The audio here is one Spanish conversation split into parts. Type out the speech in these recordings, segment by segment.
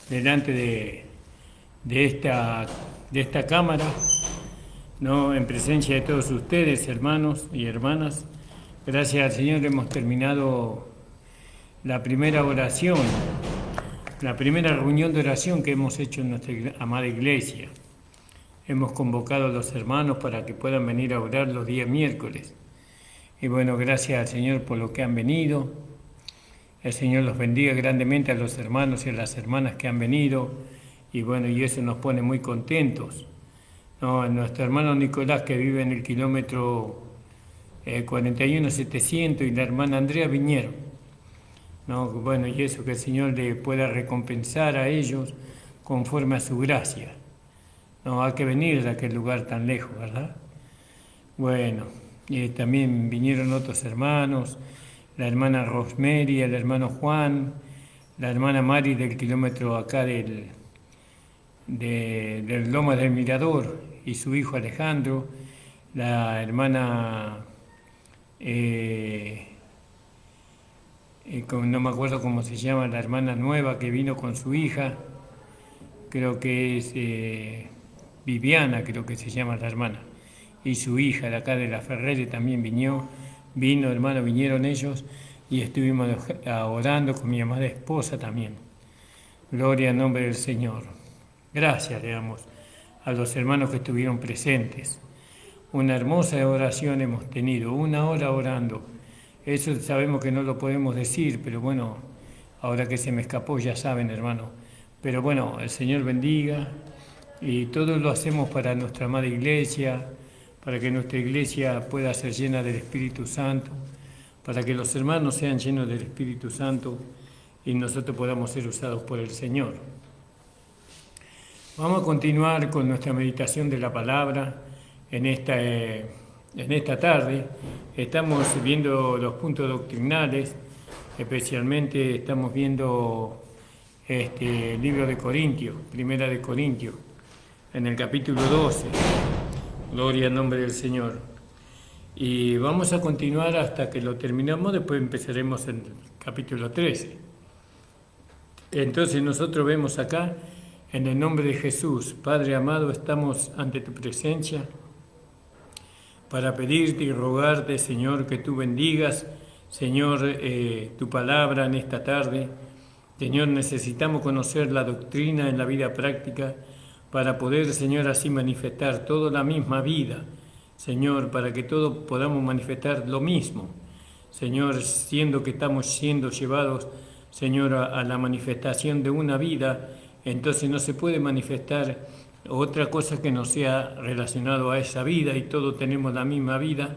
delante de esta cámara, ¿no? En presencia de todos ustedes, hermanos y hermanas. Gracias al Señor hemos terminado la primera oración, la primera reunión de oración que hemos hecho en nuestra amada iglesia. Hemos convocado a los hermanos para que puedan venir a orar los días miércoles. Y bueno, gracias al Señor por lo que han venido. El Señor los bendiga grandemente a los hermanos y a las hermanas que han venido. Y bueno, y eso nos pone muy contentos. No, nuestro hermano Nicolás, que vive en el kilómetro 41.700, y la hermana Andrea vinieron. No, bueno, y eso, que el Señor le pueda recompensar a ellos conforme a su gracia. No hay que venir de aquel lugar tan lejos, ¿verdad? Bueno, también vinieron otros hermanos, la hermana Rosemary, el hermano Juan, la hermana Mari del kilómetro acá del Loma del Mirador, y su hijo Alejandro, la hermana, no me acuerdo cómo se llama, la hermana nueva que vino con su hija, creo que es Viviana, creo que se llama la hermana, y su hija de acá de la Ferrere también vino, hermano, vinieron ellos, y estuvimos orando con mi amada esposa también. Gloria al nombre del Señor. Gracias le damos a los hermanos que estuvieron presentes. Una hermosa oración hemos tenido, 1 hora orando. Eso sabemos que no lo podemos decir, pero bueno, ahora que se me escapó ya saben, hermano. Pero bueno, el Señor bendiga, y todo lo hacemos para nuestra amada iglesia, para que nuestra iglesia pueda ser llena del Espíritu Santo, para que los hermanos sean llenos del Espíritu Santo y nosotros podamos ser usados por el Señor. Vamos a continuar con nuestra meditación de la palabra en esta tarde. Estamos viendo los puntos doctrinales, especialmente estamos viendo el libro de Corintios, Primera de Corintios, en el capítulo 12. Gloria al nombre del Señor. Y vamos a continuar hasta que lo terminamos, después empezaremos en el capítulo 13. Entonces nosotros vemos acá, en el nombre de Jesús, Padre amado, estamos ante tu presencia para pedirte y rogarte, Señor, que tú bendigas, Señor, tu palabra en esta tarde. Señor, necesitamos conocer la doctrina en la vida práctica para poder, Señor, así manifestar toda la misma vida, Señor, para que todos podamos manifestar lo mismo, Señor, siendo que estamos siendo llevados, Señor, a la manifestación de una vida. Entonces no se puede manifestar otra cosa que no sea relacionado a esa vida, y todos tenemos la misma vida,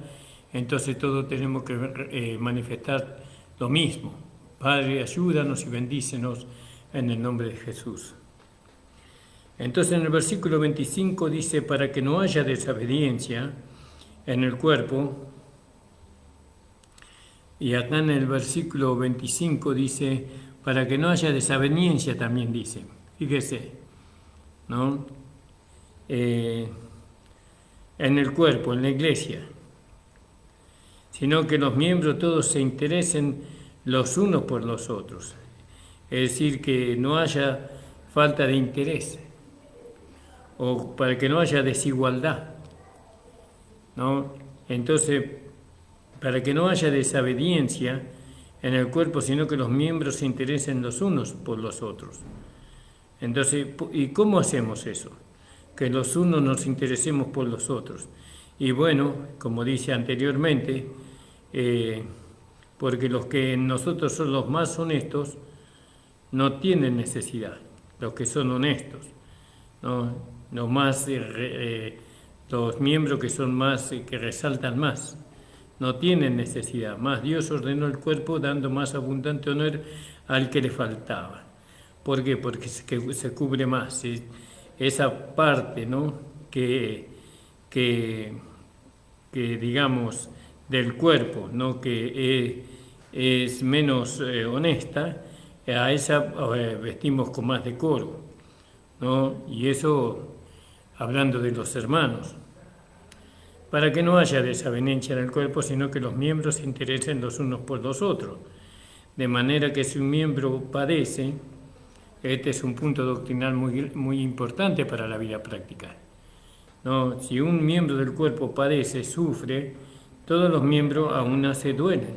entonces todos tenemos que manifestar lo mismo. Padre, ayúdanos y bendícenos en el nombre de Jesús. Entonces en el versículo 25 dice, para que no haya desobediencia en el cuerpo, y acá en el versículo 25 dice, para que no haya desaveniencia también dice. Fíjese, ¿no? En el cuerpo, en la iglesia, sino que los miembros todos se interesen los unos por los otros. Es decir, que no haya falta de interés, o para que no haya desigualdad, ¿no? Entonces, para que no haya desobediencia en el cuerpo, sino que los miembros se interesen los unos por los otros. Entonces, ¿y cómo hacemos eso? Que los unos nos interesemos por los otros. Y bueno, como dice anteriormente, porque los que nosotros son los más honestos no tienen necesidad, los que son honestos, ¿no? Los miembros que son más, que resaltan más, no tienen necesidad. Más Dios ordenó el cuerpo dando más abundante honor al que le faltaba. ¿Por qué? Porque se cubre más. Esa parte, ¿no? que digamos, del cuerpo, ¿no? Que es menos honesta, a esa vestimos con más decoro, ¿no? Y eso, hablando de los hermanos, para que no haya desavenencia en el cuerpo, sino que los miembros se interesen los unos por los otros, de manera que si un miembro padece, Este es un punto doctrinal muy importante para la vida práctica. ¿No? Si un miembro del cuerpo padece, sufre, todos los miembros aún se duelen.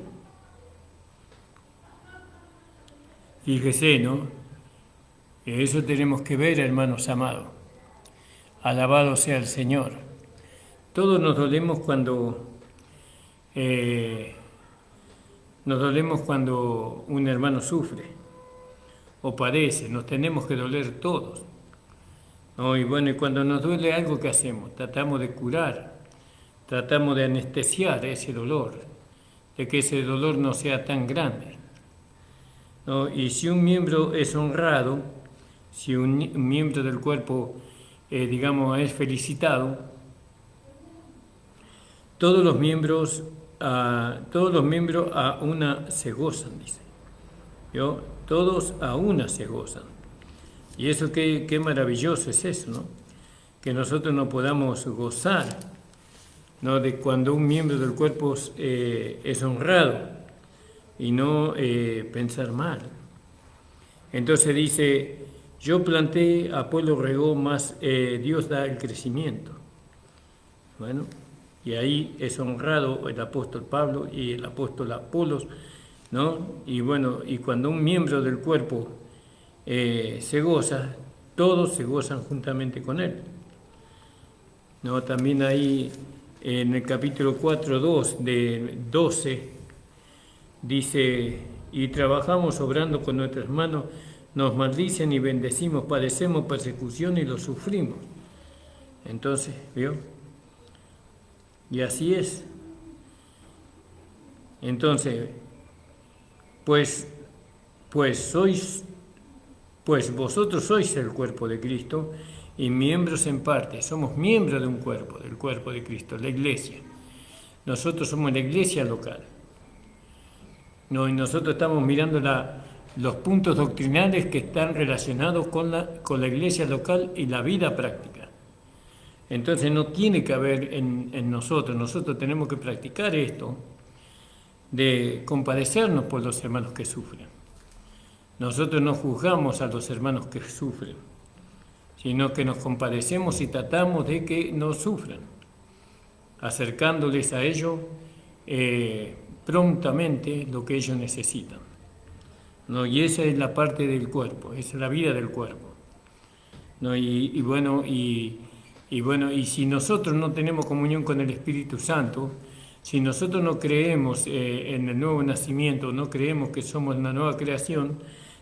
Fíjese, ¿no? Eso tenemos que ver, hermanos amados. Alabado sea el Señor. Todos nos dolemos cuando un hermano sufre o padece. Nos tenemos que doler todos, ¿no? Y bueno, y cuando nos duele algo, ¿qué hacemos? Tratamos de curar, tratamos de anestesiar ese dolor, de que ese dolor no sea tan grande, ¿no? Y si un miembro es honrado, si un miembro del cuerpo, es felicitado, todos los miembros a una se gozan, dice. Todos a una se gozan. Y eso qué maravilloso es eso, ¿no? Que nosotros no podamos gozar, ¿no? De cuando un miembro del cuerpo es honrado y no pensar mal. Entonces dice, yo planté, Apolo regó, más Dios da el crecimiento. Bueno, y ahí es honrado el apóstol Pablo y el apóstol Apolos, ¿no? Y bueno, y cuando un miembro del cuerpo se goza, todos se gozan juntamente con él, ¿no? También ahí en el capítulo 4:2 de 12 dice, y trabajamos obrando con nuestras manos, nos maldicen y bendecimos, padecemos persecución y lo sufrimos. Entonces, ¿vio? Y así es. Entonces, pues vosotros sois el cuerpo de Cristo y miembros en parte. Somos miembros de un cuerpo, del cuerpo de Cristo, la iglesia. Nosotros somos la iglesia local. No, y nosotros estamos mirando los puntos doctrinales que están relacionados con la iglesia local y la vida práctica. Entonces no tiene que haber en nosotros tenemos que practicar esto de compadecernos por los hermanos que sufren. Nosotros no juzgamos a los hermanos que sufren, sino que nos compadecemos y tratamos de que no sufran, acercándoles a ellos prontamente lo que ellos necesitan, ¿no? Y esa es la parte del cuerpo, esa es la vida del cuerpo, ¿no? Y si nosotros no tenemos comunión con el Espíritu Santo, si nosotros no creemos en el nuevo nacimiento, no creemos que somos una nueva creación,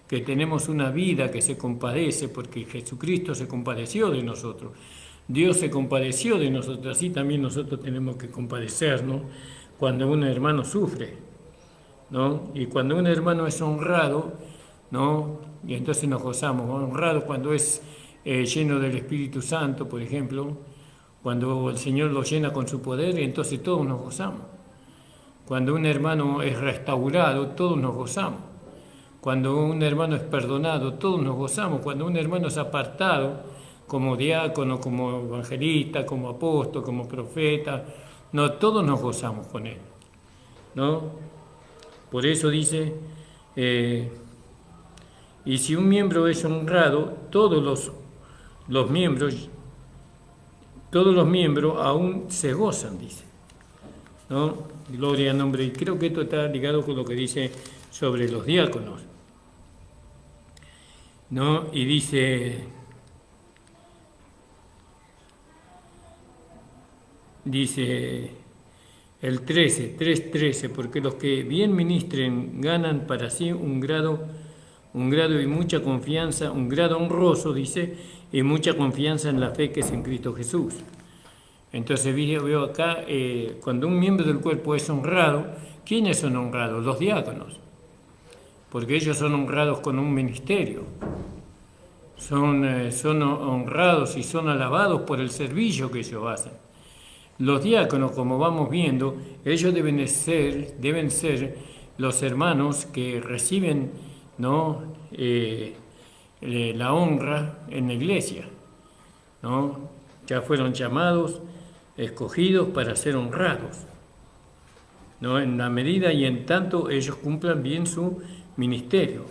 que tenemos una vida que se compadece, porque Jesucristo se compadeció de nosotros, Dios se compadeció de nosotros, así también nosotros tenemos que compadecernos cuando un hermano sufre, ¿no? Y cuando un hermano es honrado, ¿no? Y entonces nos gozamos, honrado cuando es lleno del Espíritu Santo, por ejemplo, cuando el Señor lo llena con su poder, entonces todos nos gozamos. Cuando un hermano es restaurado, todos nos gozamos. Cuando un hermano es perdonado, todos nos gozamos. Cuando un hermano es apartado, como diácono, como evangelista, como apóstol, como profeta, no, todos nos gozamos con él, ¿no? Por eso dice, y si un miembro es honrado, todos los miembros aún se gozan, dice, ¿no? Gloria al nombre. Y creo que esto está ligado con lo que dice sobre los diáconos, ¿no? Y dice el 3:13, porque los que bien ministren ganan para sí un grado y mucha confianza, un grado honroso, dice, y mucha confianza en la fe que es en Cristo Jesús. Entonces veo acá, cuando un miembro del cuerpo es honrado, ¿quiénes son honrados? Los diáconos, porque ellos son honrados con un ministerio, son honrados y son alabados por el servicio que ellos hacen. Los diáconos, como vamos viendo, ellos deben ser los hermanos que reciben, ¿no? La honra en la iglesia, ¿no? Ya fueron llamados, escogidos para ser honrados, ¿no? En la medida y en tanto ellos cumplan bien su ministerio,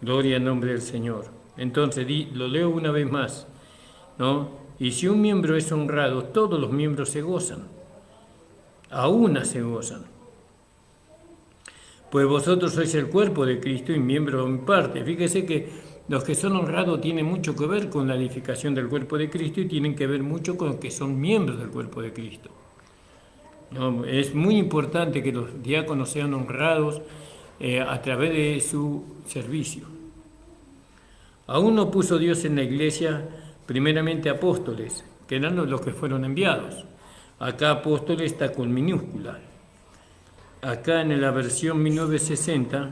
Gloria al nombre del Señor. Entonces, lo leo una vez más, ¿no? Y si un miembro es honrado, todos los miembros se gozan, a una se gozan. Pues vosotros sois el cuerpo de Cristo y miembro en parte. Fíjese que los que son honrados tienen mucho que ver con la edificación del cuerpo de Cristo y tienen que ver mucho con los que son miembros del cuerpo de Cristo. ¿No? Es muy importante que los diáconos sean honrados a través de su servicio. Aún no puso Dios en la iglesia primeramente apóstoles, que eran los que fueron enviados. Acá apóstoles está con minúscula. Acá en la versión 1960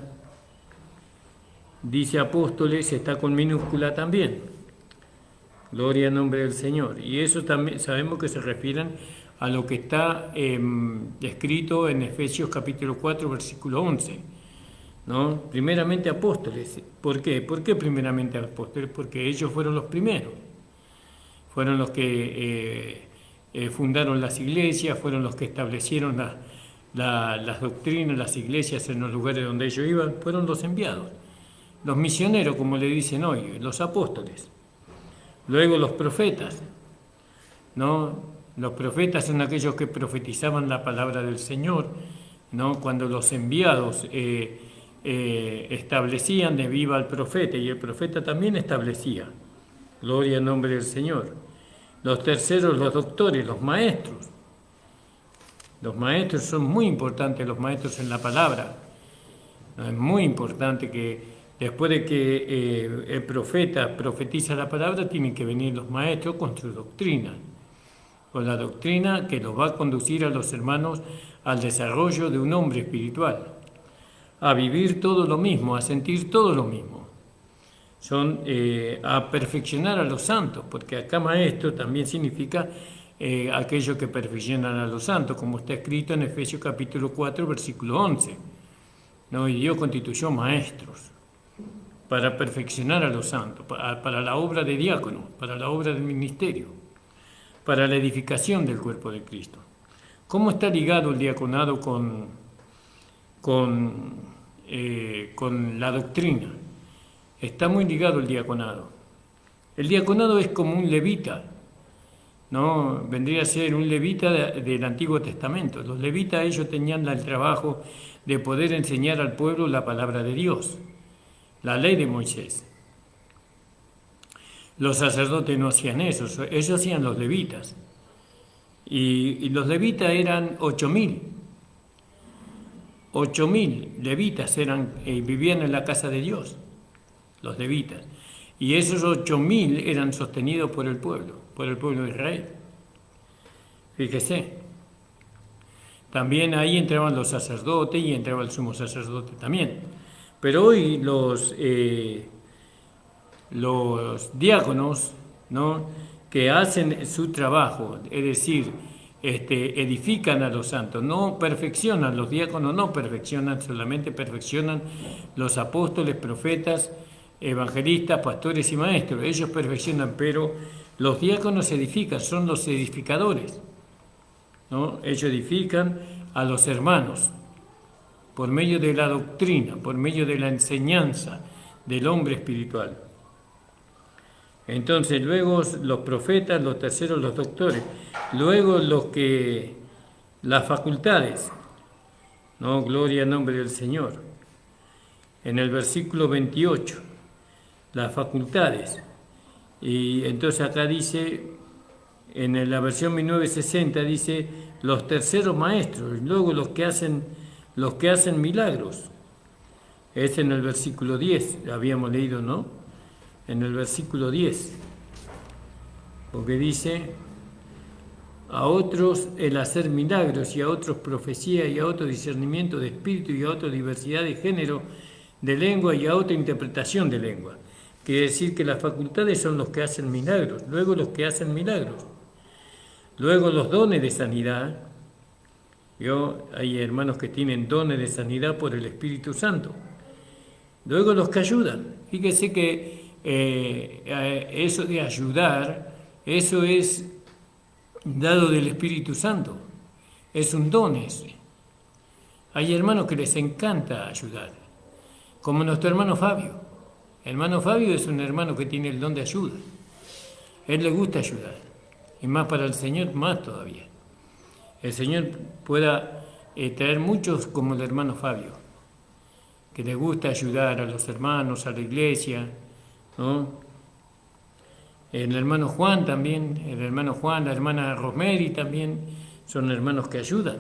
dice apóstoles, está con minúscula también. Gloria al nombre del Señor. Y eso también sabemos que se refieren a lo que está escrito en Efesios capítulo 4, versículo 11. ¿No? Primeramente apóstoles. ¿Por qué? ¿Por qué primeramente apóstoles? Porque ellos fueron los primeros. Fueron los que fundaron las iglesias, fueron los que establecieron las doctrinas, las iglesias en los lugares donde ellos iban, fueron los enviados. Los misioneros, como le dicen hoy, los apóstoles. Luego los profetas, ¿no? Los profetas son aquellos que profetizaban la palabra del Señor, ¿no? Cuando los enviados establecían de viva al profeta, y el profeta también establecía. Gloria al nombre del Señor. Los terceros, los doctores, los maestros. Los maestros son muy importantes, los maestros en la palabra. Es muy importante que después de que el profeta profetiza la palabra, tienen que venir los maestros con su doctrina, con la doctrina que los va a conducir a los hermanos al desarrollo de un hombre espiritual, a vivir todo lo mismo, a sentir todo lo mismo. Son a perfeccionar a los santos, porque acá maestro también significa aquellos que perfeccionan a los santos, como está escrito en Efesios capítulo 4, versículo 11. ¿No? Y Dios constituyó maestros para perfeccionar a los santos, para la obra de diácono, para la obra del ministerio, para la edificación del cuerpo de Cristo. ¿Cómo está ligado el diaconado con la doctrina? Está muy ligado el diaconado. El diaconado es como un levita, ¿no? Vendría a ser un levita del Antiguo Testamento. Los levitas, ellos tenían el trabajo de poder enseñar al pueblo la palabra de Dios, la ley de Moisés. Los sacerdotes no hacían eso, ellos hacían los levitas. Y los levitas eran 8.000. 8.000 levitas vivían en la casa de Dios, los levitas. Y esos 8.000 eran sostenidos por el pueblo de Israel. Fíjese. También ahí entraban los sacerdotes y entraba el sumo sacerdote también. Pero hoy los diáconos, ¿no? Que hacen su trabajo, es decir, edifican a los santos, no perfeccionan, los diáconos no perfeccionan, solamente perfeccionan los apóstoles, profetas, evangelistas, pastores y maestros. Ellos perfeccionan, pero los diáconos edifican, son los edificadores, ¿no? Ellos edifican a los hermanos por medio de la doctrina, por medio de la enseñanza del hombre espiritual. Entonces, luego los profetas, los terceros, los doctores, luego las facultades, ¿no? Gloria al nombre del Señor. En el versículo 28, las facultades. Y entonces acá dice, en la versión 1960 dice, los terceros maestros, y luego los que hacen milagros. Es en el versículo 10, habíamos leído, ¿no? En el versículo 10, porque dice, a otros el hacer milagros, y a otros profecía, y a otro discernimiento de espíritu, y a otros diversidad de género, de lengua, y a otra interpretación de lengua. Quiere decir que las facultades son los que hacen milagros, luego los que hacen milagros, luego los dones de sanidad. Hay hermanos que tienen dones de sanidad por el Espíritu Santo. Luego los que ayudan. Fíjese que eso de ayudar, eso es dado del Espíritu Santo, es un don ese. Hay hermanos que les encanta ayudar, como nuestro hermano Fabio. Hermano Fabio es un hermano que tiene el don de ayuda. Él le gusta ayudar. Y más para el Señor, más todavía. El Señor pueda traer muchos como el hermano Fabio, que le gusta ayudar a los hermanos, a la iglesia, ¿no? El hermano Juan también, el hermano Juan, la hermana Rosemary también, son hermanos que ayudan.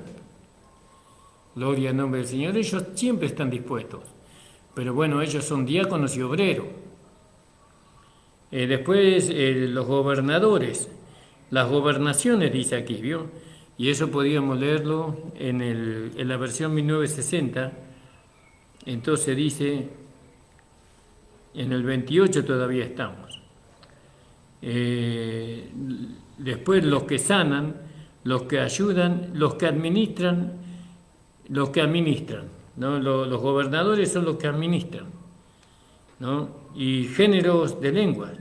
Gloria al nombre del Señor. Ellos siempre están dispuestos. Pero bueno, ellos son diáconos y obreros. Después los gobernadores, las gobernaciones dice aquí, ¿vio? Y eso podíamos leerlo en la versión 1960. Entonces dice, en el 28 todavía estamos. Después los que sanan, los que ayudan, los que administran, ¿no? Los gobernadores son los que administran, ¿no? Y géneros de lengua.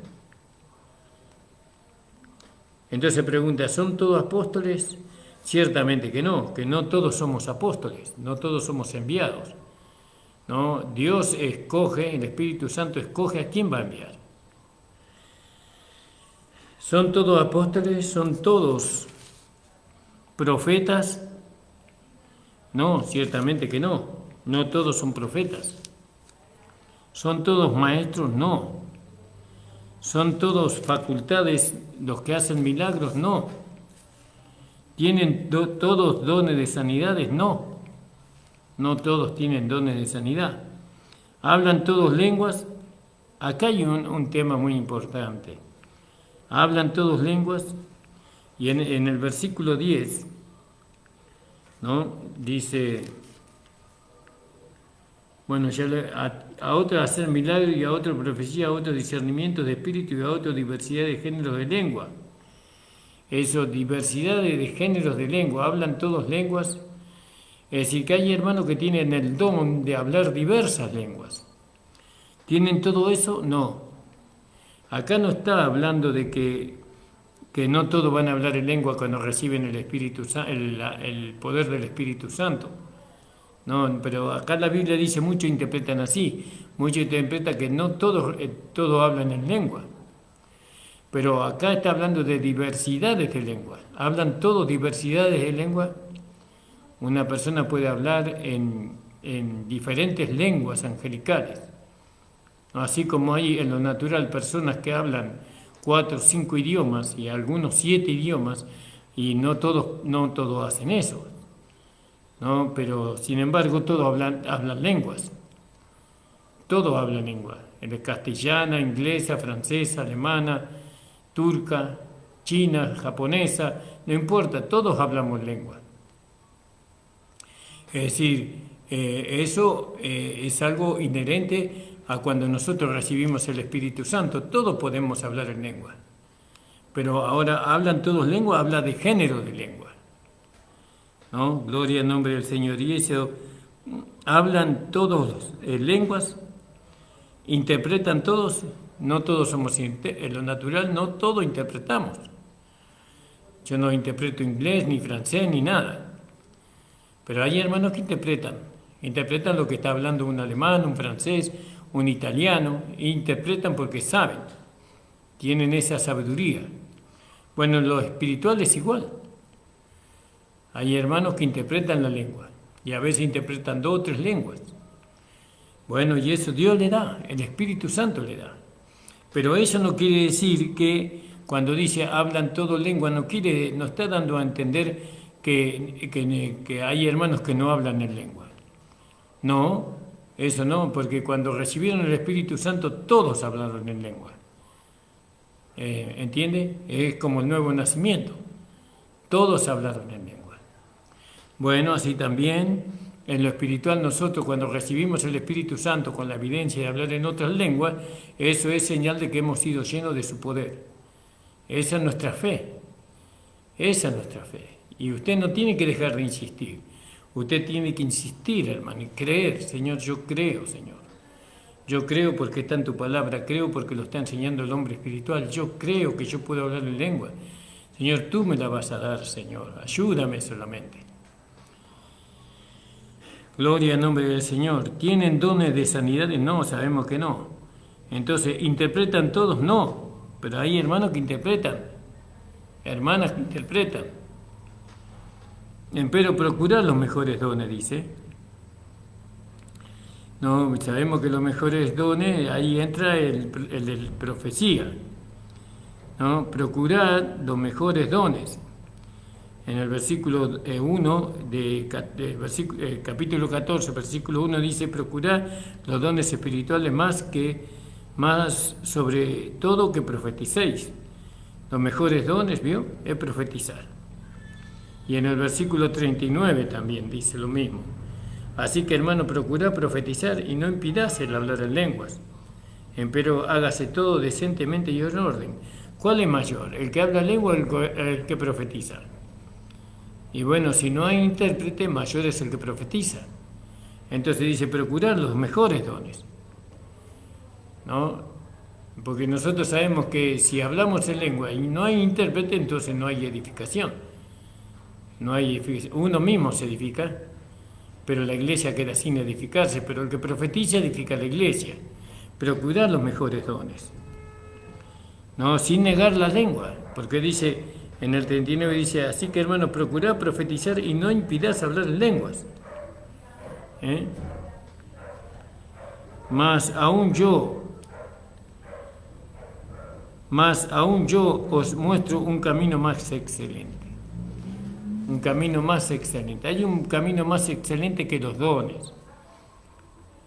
Entonces se pregunta, ¿son todos apóstoles? Ciertamente que no todos somos apóstoles, no todos somos enviados, ¿no? Dios escoge, el Espíritu Santo escoge a quién va a enviar. ¿Son todos apóstoles? ¿Son todos profetas? No, ciertamente que no todos son profetas. ¿Son todos maestros? No. ¿Son todos facultades los que hacen milagros? No. ¿Tienen todos dones de sanidades? No. No todos tienen dones de sanidad. ¿Hablan todos lenguas? Acá hay un tema muy importante. ¿Hablan todos lenguas? Y en el versículo 10, ¿no? Dice, bueno, a otro hacer milagros y a otro profecía, a otro discernimiento de espíritu y a otro diversidad de géneros de lengua. Eso, diversidad de géneros de lengua, hablan todos lenguas. Es decir, que hay hermanos que tienen el don de hablar diversas lenguas. ¿Tienen todo eso? No. Acá no está hablando de que no todos van a hablar en lengua cuando reciben el poder del Espíritu Santo. No, pero acá la Biblia dice, muchos interpretan así, muchos interpretan que no todos hablan en lengua. Pero acá está hablando de diversidades de lengua. ¿Hablan todos diversidades de lengua? Una persona puede hablar en diferentes lenguas angelicales. Así como hay en lo natural personas que hablan 4 o 5 idiomas y algunos 7 idiomas, y no todos hacen eso, ¿no? Pero sin embargo todos hablan lenguas. Todos hablan lengua. Castellana, inglesa, francesa, alemana, turca, china, japonesa, no importa, todos hablamos lengua. Es decir, eso es algo inherente a cuando nosotros recibimos el Espíritu Santo. Todos podemos hablar en lengua. Pero ahora, ¿hablan todos lengua? Habla de género de lengua, ¿no? Gloria al nombre del Señor. Y eso, ¿hablan todos lenguas? ¿Interpretan todos? No todos somos, en lo natural no todos interpretamos. Yo no interpreto inglés, ni francés, ni nada. Pero hay hermanos que interpretan lo que está hablando un alemán, un francés, un italiano, e interpretan porque saben, tienen esa sabiduría. Bueno, en lo espiritual es igual. Hay hermanos que interpretan la lengua, y a veces interpretan 2 o 3 lenguas. Bueno, y eso Dios le da, el Espíritu Santo le da. Pero eso no quiere decir que cuando dice hablan todo lengua, no está dando a entender que hay hermanos que no hablan en lengua. No, eso no, porque cuando recibieron el Espíritu Santo todos hablaron en lengua. ¿Entiende? Es como el nuevo nacimiento. Todos hablaron en lengua. Bueno, así también en lo espiritual nosotros cuando recibimos el Espíritu Santo con la evidencia de hablar en otras lenguas, eso es señal de que hemos sido llenos de su poder. Esa es nuestra fe. Esa es nuestra fe. Y usted no tiene que dejar de insistir. Usted tiene que insistir, hermano, y creer. Señor, yo creo, Señor. Yo creo porque está en tu palabra, creo porque lo está enseñando el hombre espiritual. Yo creo que yo puedo hablar en lengua. Señor, tú me la vas a dar, Señor. Ayúdame solamente. Gloria al nombre del Señor. ¿Tienen dones de sanidad? No, sabemos que no. Entonces, ¿interpretan todos? No, pero hay hermanos que interpretan, hermanas que interpretan. Pero procurar los mejores dones, dice. No, sabemos que los mejores dones, ahí entra el de profecía, ¿no? Procurar los mejores dones. En el versículo 1 capítulo 14, versículo 1 dice: procurar los dones espirituales más sobre todo que profeticéis. Los mejores dones, ¿vio? Es profetizar. Y en el versículo 39 también dice lo mismo. Así que, hermano, procurad profetizar y no impidáis el hablar en lenguas. Empero hágase todo decentemente y en orden. ¿Cuál es mayor? ¿El que habla lengua o el que profetiza? Y bueno, si no hay intérprete, mayor es el que profetiza. Entonces dice, procurar los mejores dones, ¿no? Porque nosotros sabemos que si hablamos en lengua y no hay intérprete, entonces no hay edificación. No hay edificación. Uno mismo se edifica, pero la iglesia queda sin edificarse. Pero el que profetiza edifica la iglesia. Procurar los mejores dones, ¿no? Sin negar la lengua, porque dice, en el 39 dice, así que, hermano, procurad profetizar y no impidáis hablar en lenguas. Mas aún yo os muestro un camino más excelente. Un camino más excelente. Hay un camino más excelente que los dones,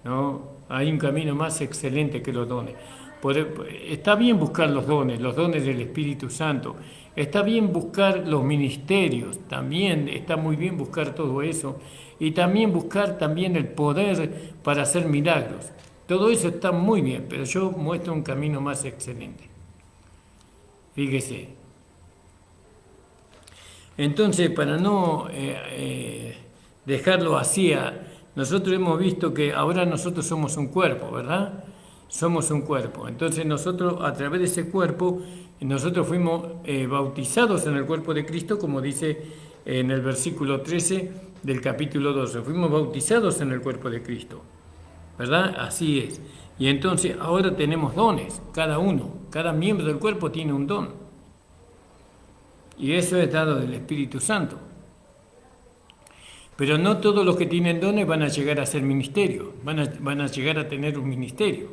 ¿no? Hay un camino más excelente que los dones. Está bien buscar los dones del Espíritu Santo. Está bien buscar los ministerios, también está muy bien buscar todo eso. Y también buscar también el poder para hacer milagros. Todo eso está muy bien, pero yo muestro un camino más excelente. Fíjese. Entonces, para no dejarlo así, nosotros hemos visto que ahora nosotros somos un cuerpo, ¿verdad? Somos un cuerpo. Entonces nosotros, a través de ese cuerpo, nosotros fuimos bautizados en el cuerpo de Cristo, como dice en el versículo 13 del capítulo 12. Fuimos bautizados en el cuerpo de Cristo, ¿verdad? Así es. Y entonces ahora tenemos dones, cada uno, cada miembro del cuerpo tiene un don. Y eso es dado del Espíritu Santo. Pero no todos los que tienen dones van a llegar a ser ministerio, van a llegar a tener un ministerio.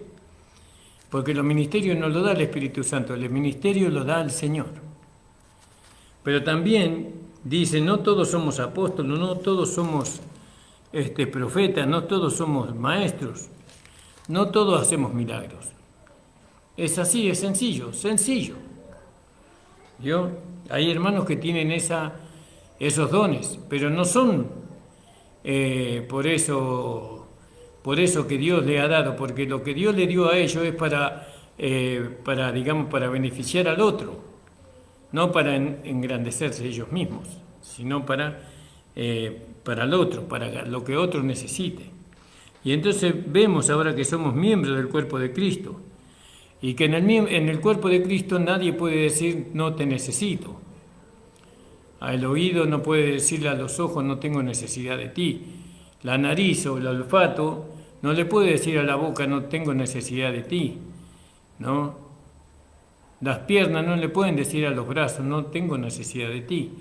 Porque los ministerios no lo da el Espíritu Santo, el ministerio lo da el Señor. Pero también dice, no todos somos apóstoles, no todos somos profetas, no todos somos maestros, no todos hacemos milagros. Es así, es sencillo. ¿Vio? Hay hermanos que tienen esos dones, pero no son por eso que Dios le ha dado, porque lo que Dios le dio a ellos es para beneficiar al otro, no para engrandecerse ellos mismos, sino para el otro, para lo que otro necesite. Y entonces vemos ahora que somos miembros del cuerpo de Cristo, y que en el cuerpo de Cristo nadie puede decir no te necesito. El oído no puede decirle a los ojos no tengo necesidad de ti. La nariz o el olfato no le puede decir a la boca no tengo necesidad de ti, ¿no? Las piernas no le pueden decir a los brazos no tengo necesidad de ti,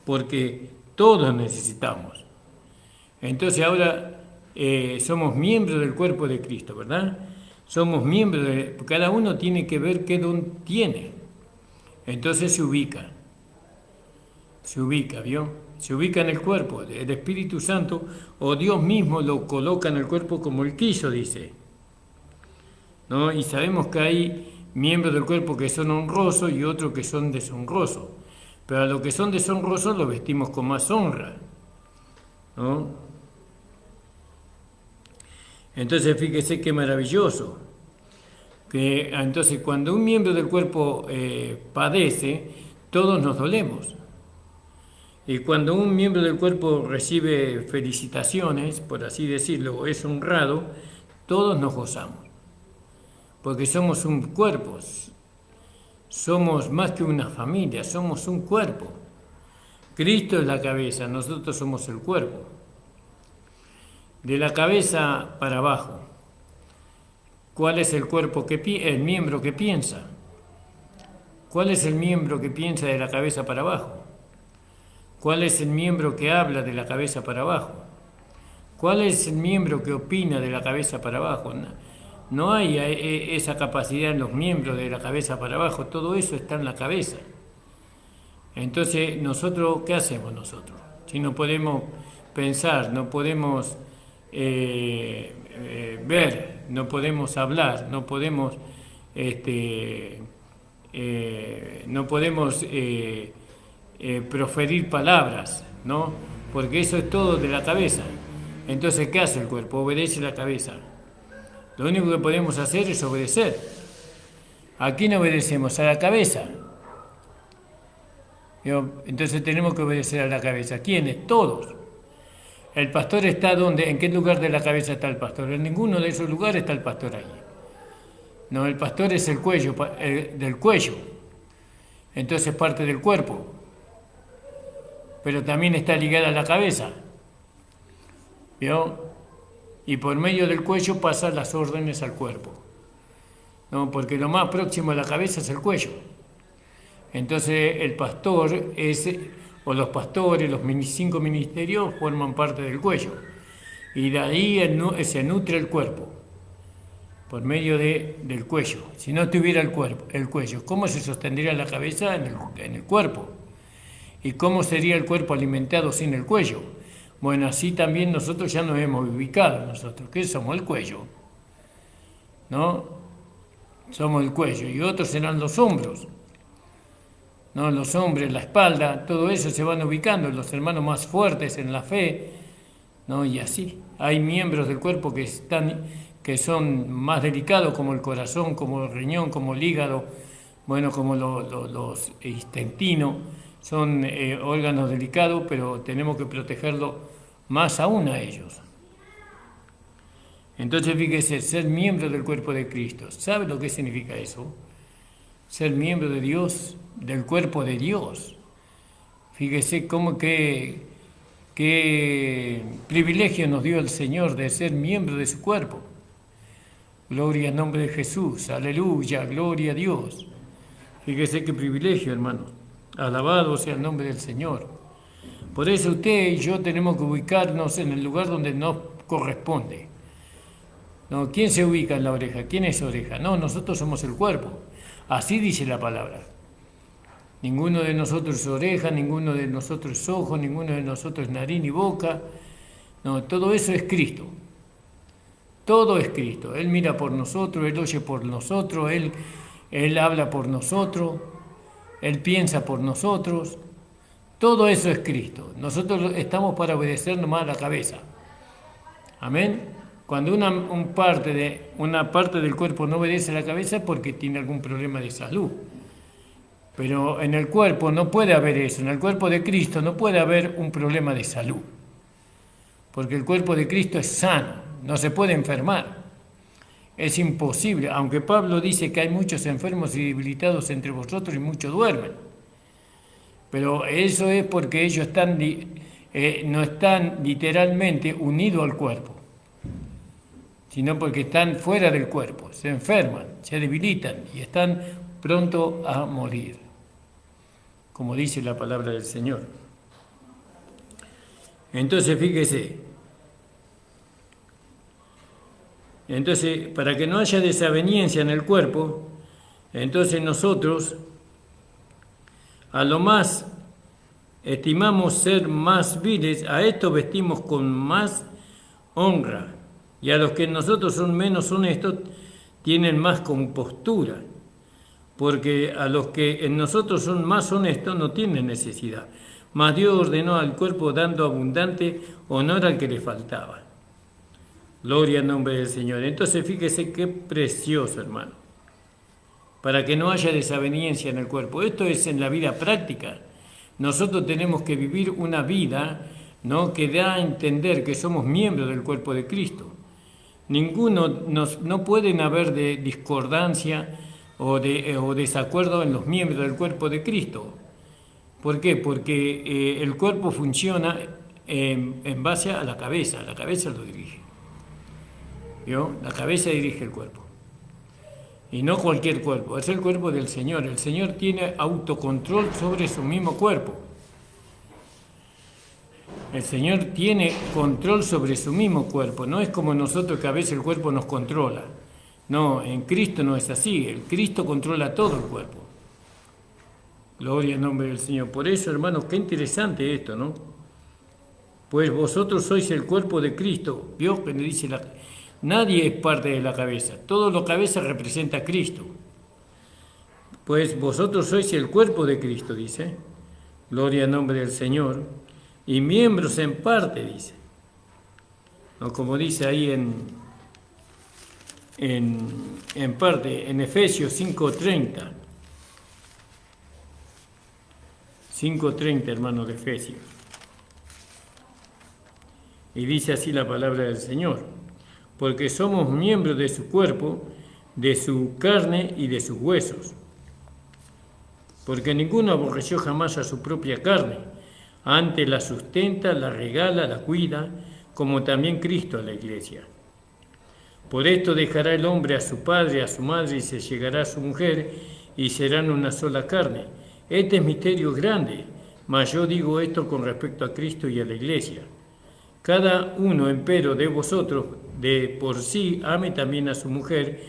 porque todos necesitamos. Entonces ahora somos miembros del cuerpo de Cristo, ¿verdad? Somos miembros cada uno tiene que ver qué don tiene. Entonces se ubica, ¿vio? Se ubica en el cuerpo, el Espíritu Santo o Dios mismo lo coloca en el cuerpo como Él quiso, dice, ¿no? Y sabemos que hay miembros del cuerpo que son honrosos y otros que son deshonrosos, pero a los que son deshonrosos los vestimos con más honra, ¿no? Entonces fíjese qué maravilloso, que entonces cuando un miembro del cuerpo padece, todos nos dolemos. Y cuando un miembro del cuerpo recibe felicitaciones, por así decirlo, o es honrado, todos nos gozamos. Porque somos un cuerpo, somos más que una familia, somos un cuerpo. Cristo es la cabeza, nosotros somos el cuerpo. De la cabeza para abajo. ¿Cuál es el cuerpo el miembro que piensa? ¿Cuál es el miembro que piensa de la cabeza para abajo? ¿Cuál es el miembro que habla de la cabeza para abajo? ¿Cuál es el miembro que opina de la cabeza para abajo? No hay esa capacidad en los miembros de la cabeza para abajo, todo eso está en la cabeza. Entonces, nosotros, ¿qué hacemos nosotros? Si no podemos pensar, no podemos ver, no podemos hablar, no podemos proferir palabras, ¿no? Porque eso es todo de la cabeza. Entonces, ¿qué hace el cuerpo? Obedece la cabeza. Lo único que podemos hacer es obedecer. ¿A quién obedecemos? A la cabeza. Entonces tenemos que obedecer a la cabeza. ¿Quiénes? Todos. ¿El pastor está dónde? ¿En qué lugar de la cabeza está el pastor? En ninguno de esos lugares está el pastor ahí. No, el pastor es el cuello, del cuello. Entonces parte del cuerpo. Pero también está ligada a la cabeza. ¿Vio? Y por medio del cuello pasan las órdenes al cuerpo. ¿No? Porque lo más próximo a la cabeza es el cuello. Entonces el pastor o los pastores, los 5 ministerios forman parte del cuello. Y de ahí se nutre el cuerpo, por medio del cuello. Si no tuviera el cuello, ¿cómo se sostendría la cabeza en el cuerpo? ¿Y cómo sería el cuerpo alimentado sin el cuello? Bueno, así también nosotros ya nos hemos ubicado, nosotros, que somos el cuello, ¿no? Somos el cuello, y otros serán los hombros, ¿no? Los hombres, la espalda, todo eso se van ubicando, los hermanos más fuertes en la fe, ¿no? Y así, hay miembros del cuerpo que son más delicados, como el corazón, como el riñón, como el hígado, bueno, como los intestinos, son órganos delicados, pero tenemos que protegerlos más aún a ellos. Entonces, fíjese, ser miembro del cuerpo de Cristo. ¿Sabe lo que significa eso? Ser miembro de Dios, del cuerpo de Dios. Fíjese qué privilegio nos dio el Señor de ser miembro de su cuerpo. Gloria al nombre de Jesús, aleluya, gloria a Dios. Fíjese qué privilegio, hermanos. Alabado sea el nombre del Señor. Por eso usted y yo tenemos que ubicarnos en el lugar donde nos corresponde. ¿No? ¿Quién se ubica en la oreja? ¿Quién es oreja? No, nosotros somos el cuerpo. Así dice la palabra. Ninguno de nosotros es oreja, ninguno de nosotros es ojo, ninguno de nosotros es nariz ni boca. No, todo eso es Cristo. Todo es Cristo. Él mira por nosotros, Él oye por nosotros, Él habla por nosotros, Él piensa por nosotros. Todo eso es Cristo. Nosotros estamos para obedecer nomás a la cabeza. Amén. Cuando una parte del cuerpo no obedece a la cabeza es porque tiene algún problema de salud. Pero en el cuerpo no puede haber eso. En el cuerpo de Cristo no puede haber un problema de salud. Porque el cuerpo de Cristo es sano. No se puede enfermar. Es imposible. Aunque Pablo dice que hay muchos enfermos y debilitados entre vosotros y muchos duermen. Pero eso es porque ellos no están literalmente unidos al cuerpo, sino porque están fuera del cuerpo, se enferman, se debilitan y están pronto a morir, como dice la palabra del Señor. Entonces, fíjese, para que no haya desaveniencia en el cuerpo, entonces nosotros a lo más estimamos ser más viles, a esto vestimos con más honra, y a los que nosotros son menos honestos tienen más compostura, porque a los que en nosotros son más honestos no tienen necesidad. Mas Dios ordenó al cuerpo dando abundante honor al que le faltaba. Gloria al nombre del Señor. Entonces fíjese qué precioso, hermano. Para que no haya desaveniencia en el cuerpo. Esto es en la vida práctica. Nosotros tenemos que vivir una vida, ¿no?, que da a entender que somos miembros del cuerpo de Cristo. No pueden haber de discordancia o desacuerdo en los miembros del cuerpo de Cristo. ¿Por qué? Porque el cuerpo funciona en base a la cabeza lo dirige. ¿Vio? La cabeza dirige el cuerpo. Y no cualquier cuerpo, es el cuerpo del Señor. El Señor tiene autocontrol sobre su mismo cuerpo. El Señor tiene control sobre su mismo cuerpo. No es como nosotros que a veces el cuerpo nos controla. No, en Cristo no es así. El Cristo controla todo el cuerpo. Gloria al nombre del Señor. Por eso, hermanos, qué interesante esto, ¿no? Pues vosotros sois el cuerpo de Cristo. Vio que le dice nadie es parte de la cabeza. Todo lo cabeza representa a Cristo. Pues vosotros sois el cuerpo de Cristo, dice. Gloria al nombre del Señor. Y miembros en parte, dice. ¿No? Como dice ahí en parte, en Efesios 5:30. 5:30, hermanos de Efesios. Y dice así la palabra del Señor. Porque somos miembros de su cuerpo, de su carne y de sus huesos. Porque ninguno aborreció jamás a su propia carne. Antes la sustenta, la regala, la cuida, como también Cristo a la iglesia. Por esto dejará el hombre a su padre, a su madre, y se llegará a su mujer, y serán una sola carne. Este misterio es grande, mas yo digo esto con respecto a Cristo y a la iglesia. Cada uno, empero, de vosotros, de por sí, ame también a su mujer,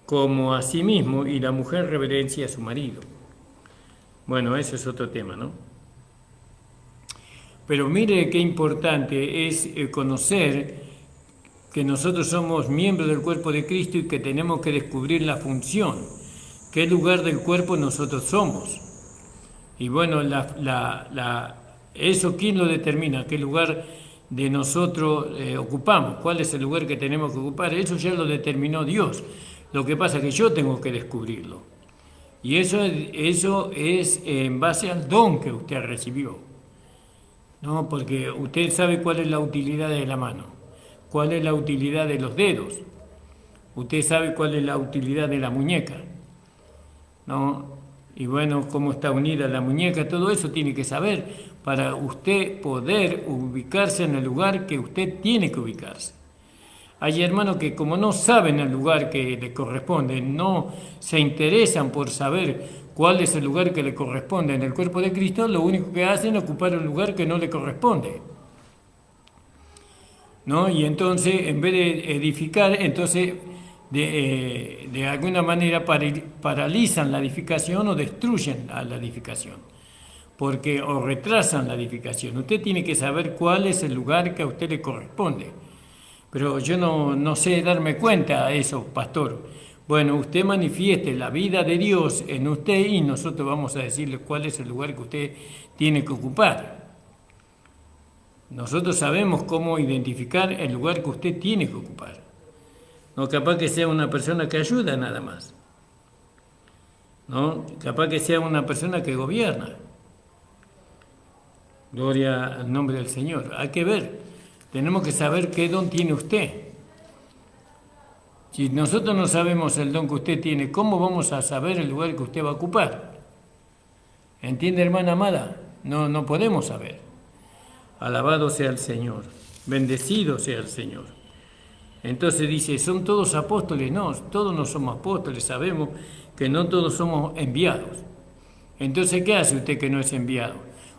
como a sí mismo, y la mujer reverencia a su marido. Bueno, ese es otro tema, ¿no? Pero mire qué importante es conocer que nosotros somos miembros del cuerpo de Cristo y que tenemos que descubrir la función, qué lugar del cuerpo nosotros somos. Y bueno, eso ¿quién lo determina? ¿Qué lugar de nosotros ocupamos? ¿Cuál es el lugar que tenemos que ocupar? Eso ya lo determinó Dios. Lo que pasa es que yo tengo que descubrirlo. Y eso es en base al don que usted recibió. No, porque usted sabe cuál es la utilidad de la mano, cuál es la utilidad de los dedos, usted sabe cuál es la utilidad de la muñeca, ¿no? Y bueno, cómo está unida la muñeca, todo eso tiene que saber para usted poder ubicarse en el lugar que usted tiene que ubicarse. Hay hermanos que como no saben el lugar que le corresponde, no se interesan por saber cuál es el lugar que le corresponde en el cuerpo de Cristo, lo único que hacen es ocupar un lugar que no le corresponde, ¿no? Y entonces, en vez de edificar, entonces de alguna manera paralizan la edificación o destruyen a la edificación, o retrasan la edificación. Usted tiene que saber cuál es el lugar que a usted le corresponde. Pero yo no sé darme cuenta de eso, pastor. Bueno, usted manifieste la vida de Dios en usted y nosotros vamos a decirle cuál es el lugar que usted tiene que ocupar. Nosotros sabemos cómo identificar el lugar que usted tiene que ocupar. No capaz que sea una persona que ayuda nada más. No, capaz que sea una persona que gobierna. Gloria al nombre del Señor. Hay que ver, tenemos que saber qué don tiene usted. Si nosotros no sabemos el don que usted tiene, ¿cómo vamos a saber el lugar que usted va a ocupar? ¿Entiende, hermana amada? No podemos saber. Alabado sea el Señor, bendecido sea el Señor. Entonces dice, ¿son todos apóstoles? No, todos no somos apóstoles, sabemos que no todos somos enviados. Entonces, ¿qué hace usted que no es enviado?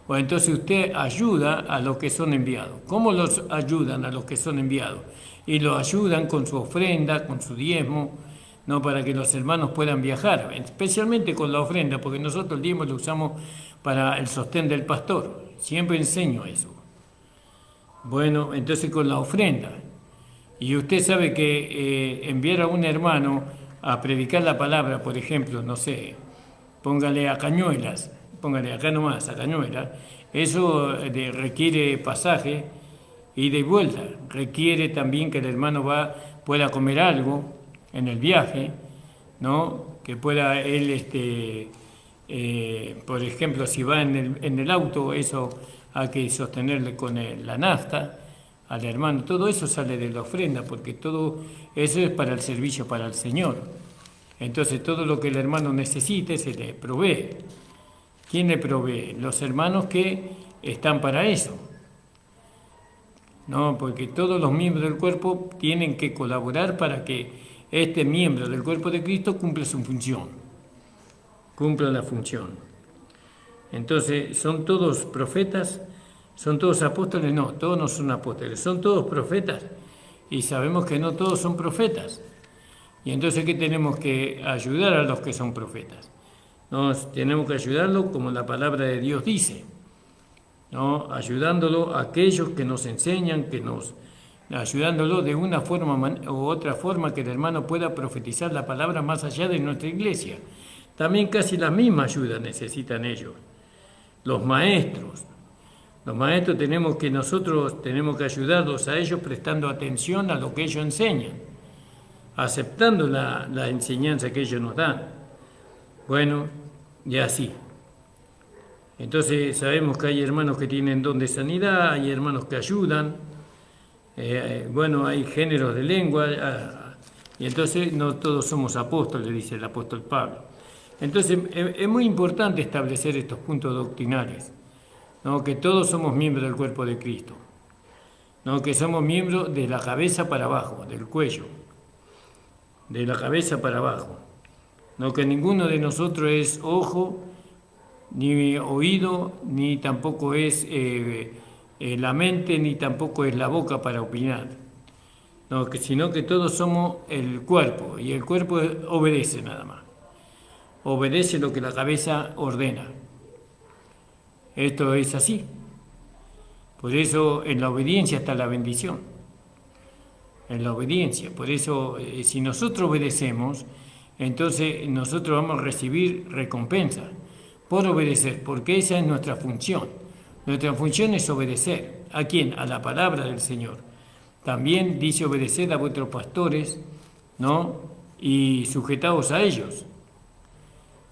O entonces usted ayuda a los que son enviados. ¿Cómo los ayudan a los que son enviados? Y los ayudan con su ofrenda, con su diezmo, no para que los hermanos puedan viajar, especialmente con la ofrenda, porque nosotros el diezmo lo usamos para el sostén del pastor. Siempre enseño eso. Bueno, entonces con la ofrenda. Y usted sabe que enviar a un hermano a predicar la palabra, por ejemplo, no sé, póngale a Cañuelas, póngale acá nomás a Cañuelas, eso requiere pasaje, ida y vuelta. Requiere también que el hermano pueda comer algo en el viaje, ¿no? Que pueda él, por ejemplo, si va en el auto, eso hay que sostenerle con la nafta al hermano. Todo eso sale de la ofrenda, porque todo eso es para el servicio para el Señor. Entonces todo lo que el hermano necesite se le provee. ¿Quién le provee? Los hermanos que están para eso. No, porque todos los miembros del cuerpo tienen que colaborar para que este miembro del cuerpo de Cristo cumpla su función, cumpla la función. Entonces, ¿son todos profetas? ¿Son todos apóstoles? No, todos no son apóstoles. ¿Son todos profetas? Y sabemos que no todos son profetas. Y entonces, ¿qué tenemos que ayudar a los que son profetas? Tenemos que ayudarlos como la palabra de Dios dice, ¿no? Ayudándolo a aquellos que nos enseñan, ayudándolo de una forma u otra forma que el hermano pueda profetizar la palabra más allá de nuestra iglesia. También casi la misma ayuda necesitan ellos. Los maestros nosotros tenemos que ayudarlos a ellos prestando atención a lo que ellos enseñan, aceptando la enseñanza que ellos nos dan. Bueno, y así. Entonces sabemos que hay hermanos que tienen don de sanidad, hay hermanos que ayudan, hay géneros de lengua, y entonces no todos somos apóstoles, dice el apóstol Pablo. Entonces es muy importante establecer estos puntos doctrinales, ¿no? Que todos somos miembros del cuerpo de Cristo, ¿no? Que somos miembros de la cabeza para abajo, del cuello, de la cabeza para abajo, ¿no? Que ninguno de nosotros es ojo, ni oído, ni tampoco es la mente, ni tampoco es la boca para opinar, ¿no? Sino que todos somos el cuerpo, y el cuerpo obedece nada más. Obedece lo que la cabeza ordena. Esto es así. Por eso en la obediencia está la bendición. En la obediencia. Por eso si nosotros obedecemos, entonces nosotros vamos a recibir recompensa por obedecer, porque esa es nuestra función. Nuestra función es obedecer. ¿A quién? A la palabra del Señor. También dice obedecer a vuestros pastores, ¿no? Y sujetaos a ellos.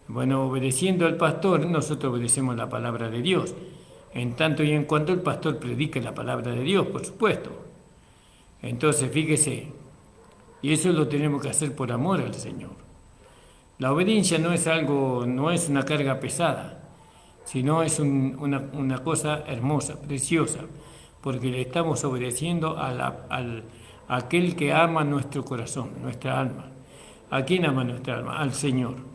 Bueno, obedeciendo al pastor, nosotros obedecemos la palabra de Dios, en tanto y en cuanto el pastor predique la palabra de Dios, por supuesto. Entonces, fíjese, y eso lo tenemos que hacer por amor al Señor. La obediencia no es una carga pesada, sino es una cosa hermosa, preciosa, porque le estamos obedeciendo a aquel que ama nuestro corazón, nuestra alma. ¿A quién ama nuestra alma? Al Señor.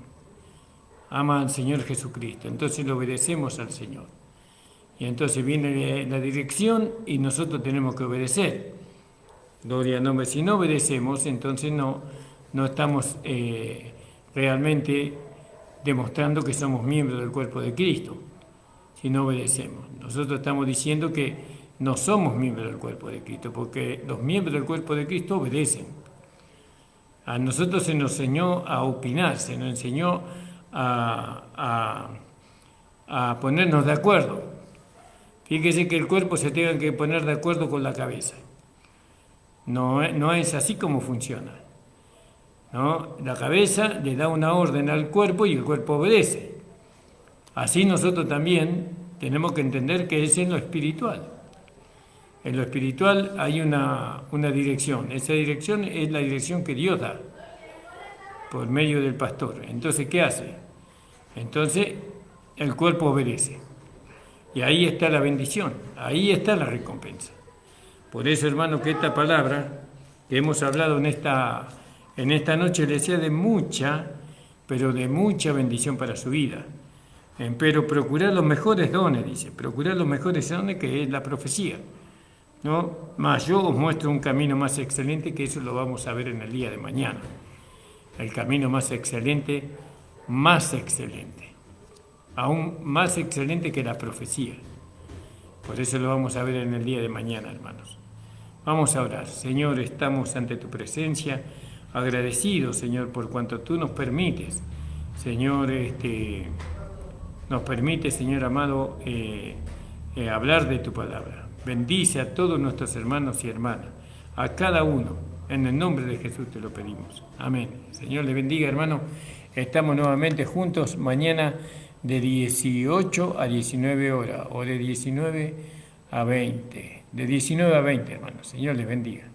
Ama al Señor Jesucristo, entonces le obedecemos al Señor. Y entonces viene la dirección y nosotros tenemos que obedecer. Gloria al nombre. Si no obedecemos, entonces no estamos realmente demostrando que somos miembros del cuerpo de Cristo. Si no obedecemos, nosotros estamos diciendo que no somos miembros del cuerpo de Cristo, porque los miembros del cuerpo de Cristo obedecen. A nosotros se nos enseñó a opinar, se nos enseñó a ponernos de acuerdo. Fíjese que el cuerpo se tenga que poner de acuerdo con la cabeza. No es así como funciona, ¿no? La cabeza le da una orden al cuerpo y el cuerpo obedece. Así nosotros también tenemos que entender que es en lo espiritual. En lo espiritual hay una dirección. Esa dirección es la dirección que Dios da por medio del pastor. Entonces, ¿qué hace? Entonces, el cuerpo obedece. Y ahí está la bendición, ahí está la recompensa. Por eso, hermano, que esta palabra que hemos hablado en esta noche le sea de mucha, pero de mucha bendición para su vida. Pero procurar los mejores dones, dice, procurar los mejores dones, que es la profecía, ¿no? Más yo os muestro un camino más excelente, que eso lo vamos a ver en el día de mañana. El camino más excelente, aún más excelente que la profecía. Por eso lo vamos a ver en el día de mañana, hermanos. Vamos a orar. Señor, estamos ante tu presencia, agradecidos, Señor, por cuanto tú nos permites, Señor, nos permite, Señor amado, hablar de tu palabra. Bendice a todos nuestros hermanos y hermanas, a cada uno. En el nombre de Jesús te lo pedimos. Amén. Señor le bendiga, hermano. Estamos nuevamente juntos mañana de 18 a 19 horas o de 19 a 20. De 19 a 20, hermano. Señor les bendiga.